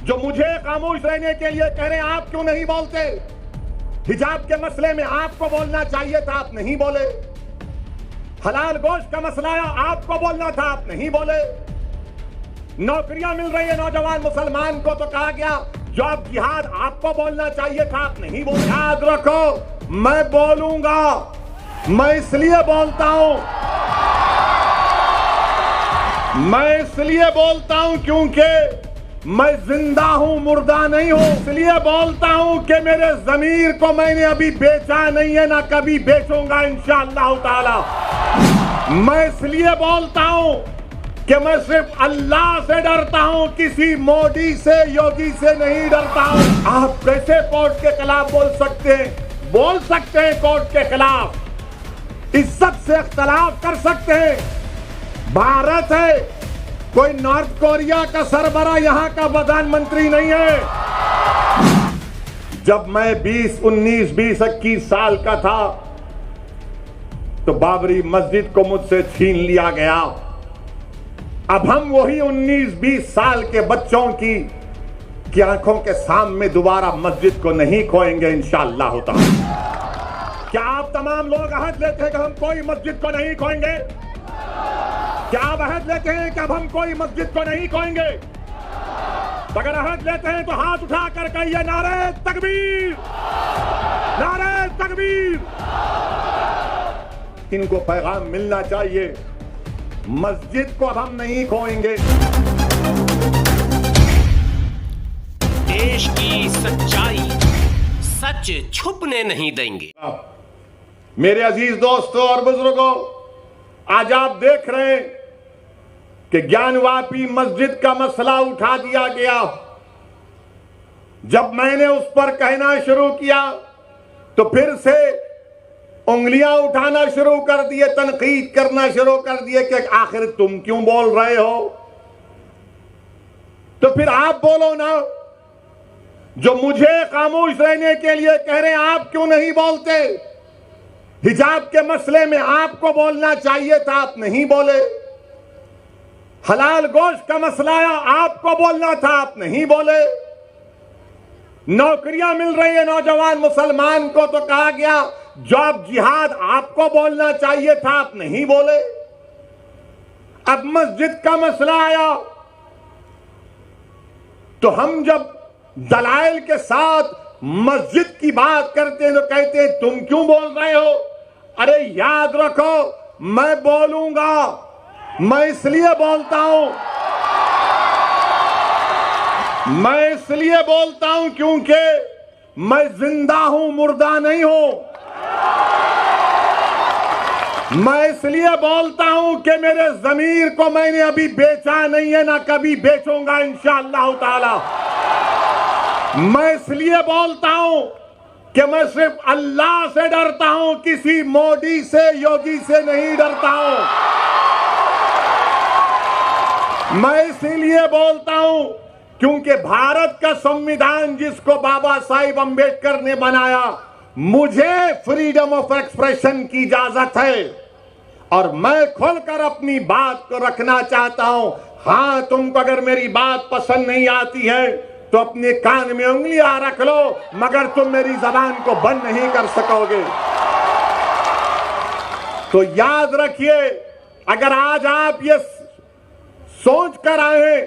जो मुझे खामोश रहने के लिए कह रहे हैं आप क्यों नहीं बोलते? हिजाब के मसले में आपको बोलना चाहिए था, आप नहीं बोले। हलाल गोश्त का मसला आया, आपको बोलना था, आप नहीं बोले। नौकरियां मिल रही है नौजवान मुसलमान को तो कहा गया जॉब जिहाद, आपको बोलना चाहिए था, आप नहीं बोले। याद रखो, मैं बोलूंगा, मैं इसलिए बोलता हूं, क्योंकि मैं जिंदा हूं, मुर्दा नहीं हूं। इसलिए बोलता हूं कि मेरे ज़मीर को मैंने अभी बेचा नहीं है, ना कभी बेचूंगा इंशाअल्लाह ताला। मैं इसलिए बोलता हूं कि मैं सिर्फ अल्लाह से डरता हूं, किसी मोदी से, योगी से नहीं डरता हूं। आप कैसे कोर्ट के खिलाफ बोल सकते हैं? बोल सकते हैं कोर्ट के खिलाफ, इज्जत से इख्तलाफ कर सकते हैं। भारत है, कोई नॉर्थ कोरिया का सरबरा यहां का प्रधानमंत्री नहीं है। जब मैं 21 साल का था तो बाबरी मस्जिद को मुझसे छीन लिया गया। अब हम वही 19-20 साल के बच्चों की आंखों के सामने दोबारा मस्जिद को नहीं खोएंगे इंशाअल्लाह ताला। क्या आप तमाम लोग अहद लेते हैं कि हम कोई मस्जिद को नहीं खोएंगे? क्या आप अहद लेते हैं कि अब हम कोई मस्जिद को नहीं खोएंगे? अगर अहद लेते हैं तो हाथ उठाकर कहिए नारे तकबीर, नारे तकबीर। इनको पैगाम मिलना चाहिए, मस्जिद को अब हम नहीं खोएंगे। देश की सच्चाई सच छुपने नहीं देंगे। मेरे अजीज दोस्तों और बुजुर्गों, आज आप देख रहे हैं कि ज्ञानवापी मस्जिद का मसला उठा दिया गया। जब मैंने उस पर कहना शुरू किया तो फिर से उंगलियां उठाना शुरू कर दिए, तनकीद करना शुरू कर दिए कि आखिर तुम क्यों बोल रहे हो? तो फिर आप बोलो ना। जो मुझे खामोश रहने के लिए कह रहे हैं आप क्यों नहीं बोलते? हिजाब के मसले में आपको बोलना चाहिए था, आप नहीं बोले। हलाल गोश्त का मसला आया, आपको बोलना था, आप नहीं बोले। नौकरियां मिल रही है नौजवान मुसलमान को तो कहा गया जॉब जिहाद, आपको बोलना चाहिए था, आप नहीं बोले। अब मस्जिद का मसला आया तो हम जब दलाइल के साथ मस्जिद की बात करते हैं तो कहते हैं तुम क्यों बोल रहे हो? अरे याद रखो, मैं बोलूंगा, मैं इसलिए बोलता हूं, क्योंकि मैं जिंदा हूं, मुर्दा नहीं हूं। मैं इसलिए बोलता हूं कि मेरे ज़मीर को मैंने अभी बेचा नहीं है, ना कभी बेचूंगा इंशाअल्लाह ताला। मैं इसलिए बोलता हूं कि मैं सिर्फ अल्लाह से डरता हूं, किसी मोदी से, योगी से नहीं डरता हूं। मैं इसीलिए बोलता हूं क्योंकि भारत का संविधान जिसको बाबा साहिब अंबेडकर ने बनाया, मुझे फ्रीडम ऑफ एक्सप्रेशन की इजाजत है और मैं खुलकर अपनी बात को रखना चाहता हूं। हां, तुमको अगर मेरी बात पसंद नहीं आती है तो अपने कान में उंगलियां रख लो, मगर तुम मेरी जबान को बंद नहीं कर सकोगे। तो याद रखिए, अगर आज आप ये सोच कर आए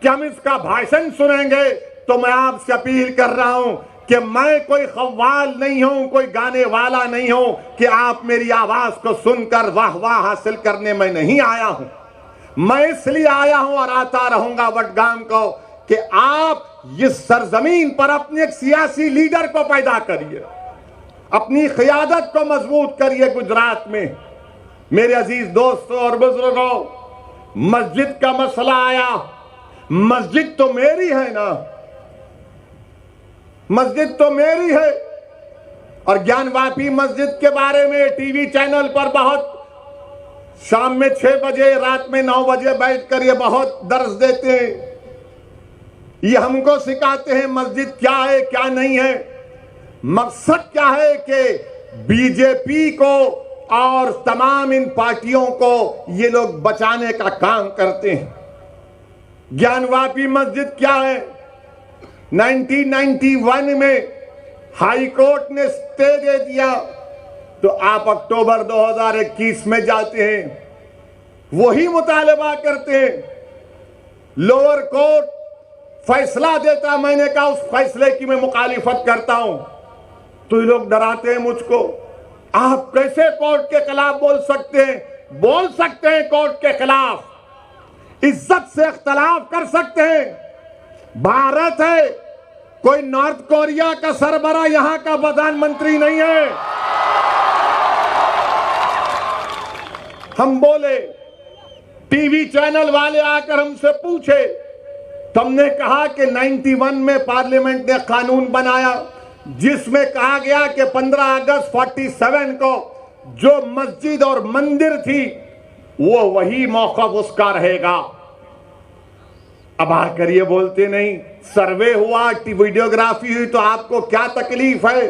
कि हम इसका भाषण सुनेंगे तो मैं आपसे अपील कर रहा हूं कि मैं कोई खव्वाल नहीं हूं, कोई गाने वाला नहीं हूं कि आप मेरी आवाज को सुनकर वाह वाह हासिल करने में नहीं आया हूं। मैं इसलिए आया हूं और आता रहूंगा वडगाम को कि आप इस सरजमीन पर अपने एक सियासी लीडर को पैदा करिए, अपनी क़ियादत को मजबूत करिए गुजरात में। मेरे अजीज दोस्तों और बुजुर्गों, मस्जिद का मसला आया, मस्जिद तो मेरी है ना, मस्जिद तो मेरी है। और ज्ञानवापी मस्जिद के बारे में टीवी चैनल पर बहुत शाम में 6 बजे, रात में 9 बजे बैठकर ये बहुत दर्स देते हैं। ये हमको सिखाते हैं मस्जिद क्या है क्या नहीं है। मकसद क्या है कि बीजेपी को और तमाम इन पार्टियों को ये लोग बचाने का काम करते हैं। ज्ञानवापी मस्जिद क्या है? 1991 में हाई कोर्ट ने स्टे दे दिया, तो आप अक्टूबर 2021 में जाते हैं, वही मुतालबा करते हैं। लोअर कोर्ट फैसला देता, मैंने कहा उस फैसले की मैं मुखालिफत करता हूं, तो ये लोग डराते हैं मुझको। आप कैसे कोर्ट के खिलाफ बोल सकते हैं? बोल सकते हैं कोर्ट के खिलाफ, इज्जत से इख्तलाफ कर सकते हैं। भारत है, कोई नॉर्थ कोरिया का सरबरा यहां का प्रधानमंत्री नहीं है। हम बोले, टीवी चैनल वाले आकर हमसे पूछे, तुमने कहा कि 91 में पार्लियामेंट ने कानून बनाया जिसमें कहा गया कि 15 अगस्त 47 को जो मस्जिद और मंदिर थी वो वही मौक़िफ़ उसका रहेगा। अब आकर ये बोलते नहीं, सर्वे हुआ, वीडियोग्राफी हुई, तो आपको क्या तकलीफ है?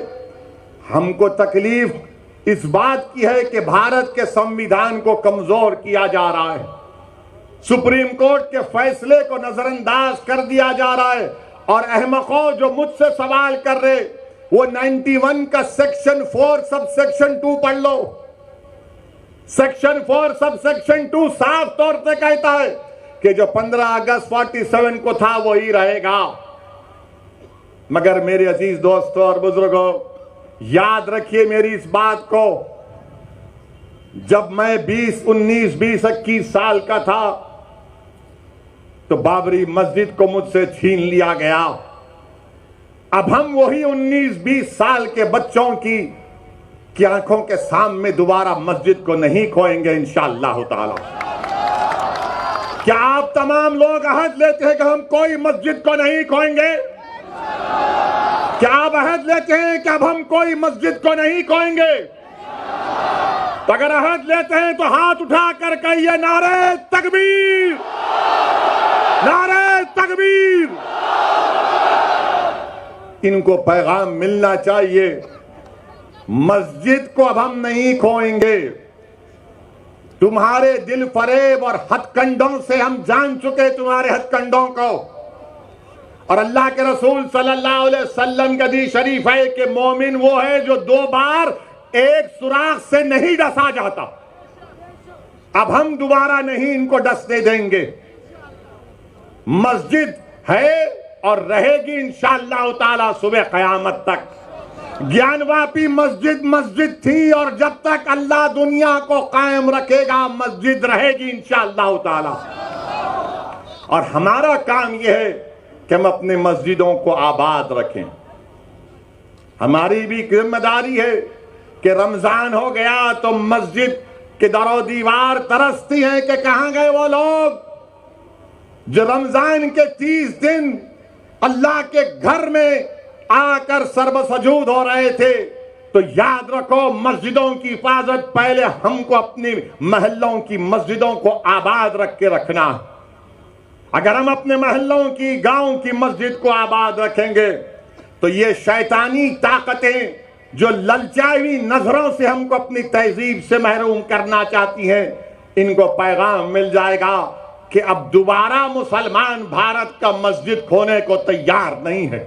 हमको तकलीफ इस बात की है कि भारत के संविधान को कमजोर किया जा रहा है, सुप्रीम कोर्ट के फैसले को नजरअंदाज कर दिया जा रहा है। और अहमकों जो मुझसे सवाल कर रहे, वो 91 का सेक्शन 4 सब सेक्शन 2 पढ़ लो। सेक्शन 4 सब सेक्शन 2 साफ तौर से कहता है कि जो 15 अगस्त 47 को था वही रहेगा। मगर मेरे अजीज दोस्तों और बुजुर्गों, याद रखिए मेरी इस बात को, जब मैं 21 साल का था तो बाबरी मस्जिद को मुझसे छीन लिया गया। अब हम वही 19-20 साल के बच्चों की आंखों के सामने दोबारा मस्जिद को नहीं खोएंगे इंशाअल्लाह ताला। क्या आप तमाम लोग अहद लेते हैं कि हम कोई मस्जिद को नहीं खोएंगे? क्या आप अहद लेते हैं कि अब हम कोई मस्जिद को नहीं खोएंगे? तो अगर अहद लेते हैं तो हाथ उठाकर कहिए नारे तकबीर, नारे तकबीर। इनको पैगाम मिलना चाहिए, मस्जिद को अब हम नहीं खोएंगे। तुम्हारे दिल फरेब और हथकंडों से हम जान चुके तुम्हारे हथकंडों को। और अल्लाह के रसूल सल्लल्लाहु अलैहि वसल्लम का हदीस शरीफ है कि मोमिन वो है जो 2 बार एक सुराख से नहीं डसा जाता। अब हम दोबारा नहीं इनको डसने देंगे। मस्जिद है और रहेगी इंशाअल्लाह ताला सुबह क़यामत तक। ज्ञानवापी मस्जिद मस्जिद थी और जब तक अल्लाह दुनिया को कायम रखेगा मस्जिद रहेगी इंशाअल्लाह ताला। और हमारा काम यह है कि हम अपने मस्जिदों को आबाद रखें। हमारी भी जिम्मेदारी है कि रमजान हो गया तो मस्जिद के दरो दीवार तरसती हैं कि कहां गए वो लोग जो रमजान के 30 दिन अल्लाह के घर में आकर सर्वसजूद हो रहे थे। तो याद रखो, मस्जिदों की हिफाजत पहले हमको अपनी महल्लों की मस्जिदों को आबाद रख के रखना। अगर हम अपने महल्लों की, गांव की मस्जिद को आबाद रखेंगे तो ये शैतानी ताकतें जो ललचाई हुई नजरों से हमको अपनी तहजीब से महरूम करना चाहती हैं, इनको पैगाम मिल जाएगा कि अब दोबारा मुसलमान भारत का मस्जिद खोने को तैयार नहीं है।